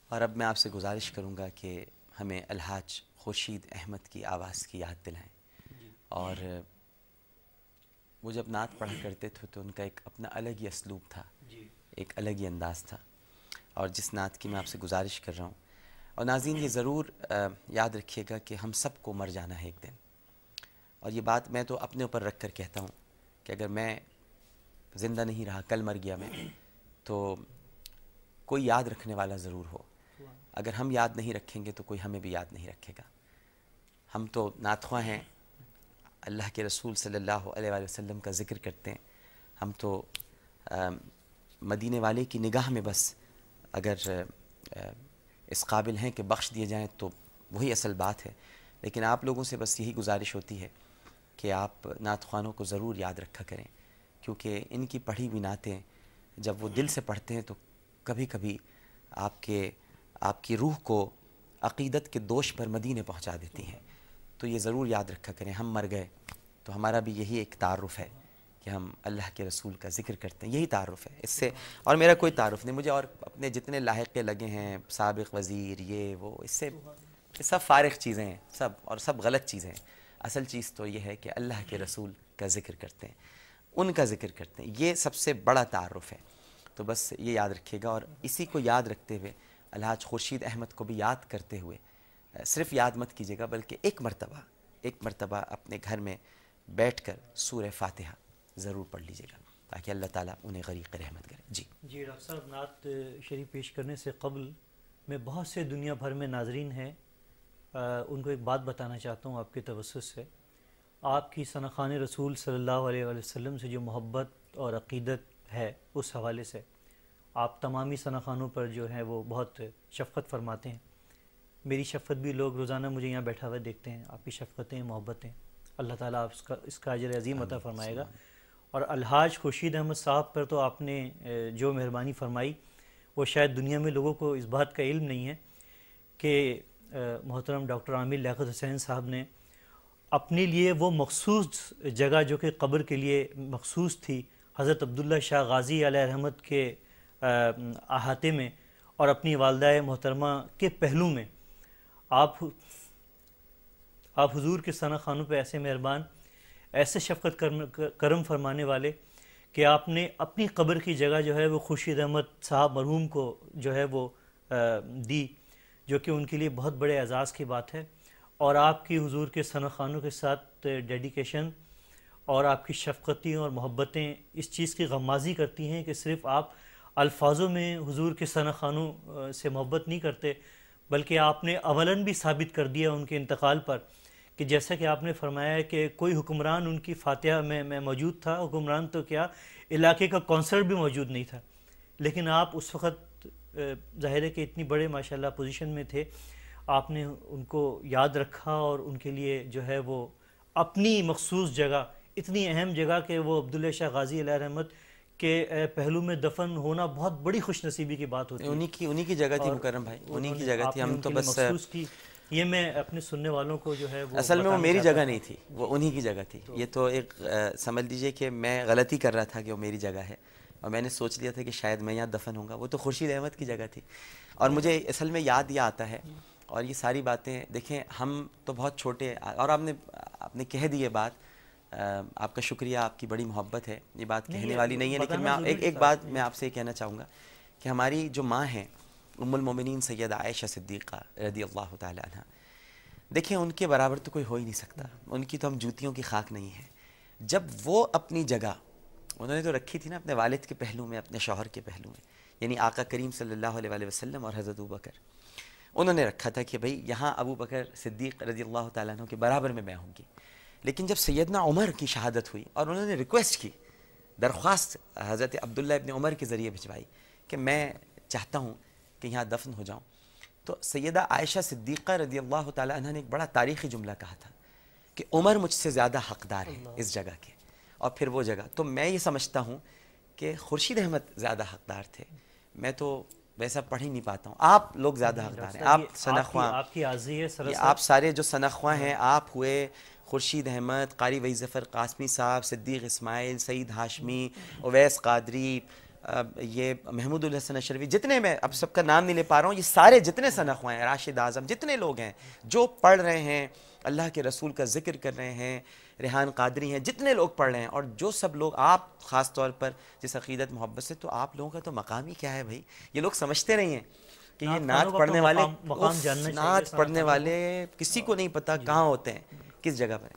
اور اب میں آپ سے گزارش کروں گا کہ ہمیں الحاج خورشید احمد کی آواز کی یاد دلائیں. اور وہ جب نعت پڑھا کرتے تھے تو ان کا ایک اپنا الگ ہی اسلوب تھا, ایک الگ ہی انداز تھا, اور جس نعت کی میں آپ سے گزارش کر رہا ہوں. اور ناظرین یہ ضرور یاد رکھیے گا کہ ہم سب کو مر جانا ہے ایک دن, اور یہ بات میں تو اپنے اوپر رکھ کر کہتا ہوں کہ اگر میں زندہ نہیں رہا, کل مر گیا میں, تو کوئی یاد رکھنے والا ضرور ہو. اگر ہم یاد نہیں رکھیں گے تو کوئی ہمیں بھی یاد نہیں رکھے گا. ہم تو نعت خواں ہیں, اللہ کے رسول صلی اللہ علیہ وآلہ وسلم کا ذکر کرتے ہیں. ہم تو مدینے والے کی نگاہ میں بس اگر اس قابل ہیں کہ بخش دیے جائیں تو وہی اصل بات ہے. لیکن آپ لوگوں سے بس یہی گزارش ہوتی ہے کہ آپ نعت خوانوں کو ضرور یاد رکھا کریں, کیونکہ ان کی پڑھی ہوئی نعتیں جب وہ دل سے پڑھتے ہیں تو کبھی کبھی آپ کی روح کو عقیدت کے دوش پر مدینے پہنچا دیتی ہیں. تو یہ ضرور یاد رکھا کریں, ہم مر گئے تو ہمارا بھی یہی ایک تعارف ہے کہ ہم اللہ کے رسول کا ذکر کرتے ہیں, یہی تعارف ہے. اس سے اور میرا کوئی تعارف نہیں. مجھے اور اپنے جتنے لاحقے لگے ہیں, سابق وزیر, یہ وہ, اس سے سب فارغ چیزیں ہیں سب, اور سب غلط چیزیں ہیں. اصل چیز تو یہ ہے کہ اللہ کے رسول کا ذکر کرتے ہیں, ان کا ذکر کرتے ہیں, یہ سب سے بڑا تعارف ہے. تو بس یہ یاد رکھیے گا, اور اسی کو یاد رکھتے ہوئے الحاج خورشید احمد کو بھی یاد کرتے ہوئے صرف یاد مت کیجیے گا, بلکہ ایک مرتبہ اپنے گھر میں بیٹھ کر سورہ فاتحہ ضرور پڑھ لیجیے گا, تاکہ اللہ تعالیٰ انہیں غریق رحمت کرے. جی ڈاکٹر صاحب, نعت شریف پیش کرنے سے قبل میں بہت سے دنیا بھر میں ناظرین ہیں, ان کو ایک بات بتانا چاہتا ہوں آپ کے توسط سے. آپ کی ثناخوان رسول صلی اللہ علیہ وآلہ وسلم سے جو محبت اور عقیدت ہے, اس حوالے سے آپ تمامی ثناخوانوں پر جو ہے وہ بہت شفقت فرماتے ہیں. میری شفقت بھی لوگ روزانہ مجھے یہاں بیٹھا ہوا دیکھتے ہیں. آپ کی شفقتیں, محبتیں, اللہ تعالیٰ آپ اس کا اجر عظیم عطا فرمائے گا. اور الحاج خورشید احمد صاحب پر تو آپ نے جو مہربانی فرمائی, وہ شاید دنیا میں لوگوں کو اس بات کا علم نہیں ہے کہ محترم ڈاکٹر عامر لیاقت حسین صاحب نے اپنے لیے وہ مخصوص جگہ جو کہ قبر کے لیے مخصوص تھی, حضرت عبداللہ شاہ غازی علیہ رحمت کے احاطے میں اور اپنی والدہ محترمہ کے پہلو میں آپ حضور کے ثناخوانوں پہ ایسے مہربان, ایسے شفقت کرم فرمانے والے کہ آپ نے اپنی قبر کی جگہ جو ہے وہ خورشید احمد صاحب مرحوم کو جو ہے وہ دی, جو کہ ان کے لیے بہت بڑے اعزاز کی بات ہے. اور آپ کی حضور کے ثناخوانوں کے ساتھ ڈیڈیکیشن اور آپ کی شفقتیں اور محبتیں اس چیز کی غمازی کرتی ہیں کہ صرف آپ الفاظوں میں حضور کے ثناخوانوں سے محبت نہیں کرتے, بلکہ آپ نے اولاً بھی ثابت کر دیا ان کے انتقال پر کہ جیسا کہ آپ نے فرمایا ہے کہ کوئی حکمران ان کی فاتحہ میں موجود تھا, حکمران تو کیا علاقے کا کونسلر بھی موجود نہیں تھا, لیکن آپ اس وقت ظاہر ہے کہ اتنی بڑے ماشاءاللہ پوزیشن میں تھے, آپ نے ان کو یاد رکھا اور ان کے لیے جو ہے وہ اپنی مخصوص جگہ, اتنی اہم جگہ کہ وہ عبداللہ شاہ غازی علیہ رحمت کے پہلو میں دفن ہونا بہت بڑی خوش نصیبی کی بات ہوتی ہے. انہی کی جگہ تھی مکرم بھائی, انہی کی جگہ تھی. ہم تو بس مخصوص کی, یہ میں اپنے سننے والوں کو جو ہے وہ اصل میں وہ میری جگہ نہیں تھی, وہ انہی کی جگہ تھی. یہ تو ایک سمجھ لیجئے کہ میں غلطی کر رہا تھا کہ وہ میری جگہ ہے, اور میں نے سوچ لیا تھا کہ شاید میں یہاں دفن ہوں گا. وہ تو خورشید احمد کی جگہ تھی. اور مجھے اصل میں یاد یہ آتا ہے, اور یہ ساری باتیں دیکھیں, ہم تو بہت چھوٹے, اور آپ نے کہہ دی یہ بات, آپ کا شکریہ, آپ کی بڑی محبت ہے, یہ بات کہنے والی نہیں ہے. لیکن میں ایک بات میں آپ سے یہ کہنا چاہوں گا کہ ہماری جو ماں ہیں ام المومنین سیدہ عائشہ صدیقہ رضی اللہ تعالی عنہ, دیکھیں ان کے برابر تو کوئی ہو ہی نہیں سکتا. ان کی تو ہم جوتیوں کی خاک نہیں ہے. جب وہ اپنی جگہ انہوں نے تو رکھی تھی نا اپنے والد کے پہلو میں, اپنے شوہر کے پہلو میں, یعنی آقا کریم صلی اللہ علیہ وآلہ وسلم اور حضرت ابوبکر, انہوں نے رکھا تھا کہ بھئی یہاں ابو بکر صدیق رضی اللہ تعالیٰ عنہ کے برابر میں ہوں گی. لیکن جب سیدنا عمر کی شہادت ہوئی اور انہوں نے ریکویسٹ کی, درخواست حضرت عبداللہ ابن عمر کے ذریعے بھجوائی کہ میں چاہتا ہوں کہ یہاں دفن ہو جاؤں, تو سیدہ عائشہ صدیقہ رضی اللہ تعالیٰ عنہ نے ایک بڑا تاریخی جملہ کہا تھا کہ عمر مجھ سے زیادہ حقدار ہے اس جگہ کے. اور پھر وہ جگہ, تو میں یہ سمجھتا ہوں کہ خورشید احمد زیادہ حقدار تھے. میں تو ویسا پڑھ ہی نہیں پاتا ہوں. آپ لوگ زیادہ حقدار ہیں, آپ ثناخواں, آپ کی عازی ہے سراسر, آپ سارے جو ثناخواں ہیں, آپ ہوئے خورشید احمد, قاری وحید ظفر قاسمی صاحب, صدیق اسماعیل, سعید ہاشمی, اویس قادری, یہ محمود الحسن اشرفی، جتنے میں اب سب کا نام نہیں لے پا رہا ہوں، یہ سارے جتنے ثناء ہیں، راشد اعظم، جتنے لوگ ہیں جو پڑھ رہے ہیں، اللہ کے رسول کا ذکر کر رہے ہیں، ریحان قادری ہیں، جتنے لوگ پڑھ رہے ہیں، اور جو سب لوگ، آپ خاص طور پر جس عقیدت محبت سے، تو آپ لوگوں کا تو مقام ہی کیا ہے بھائی. یہ لوگ سمجھتے نہیں ہیں کہ یہ نعت پڑھنے والے، نعت پڑھنے والے کسی کو نہیں پتا کہاں ہوتے ہیں، کس جگہ پر.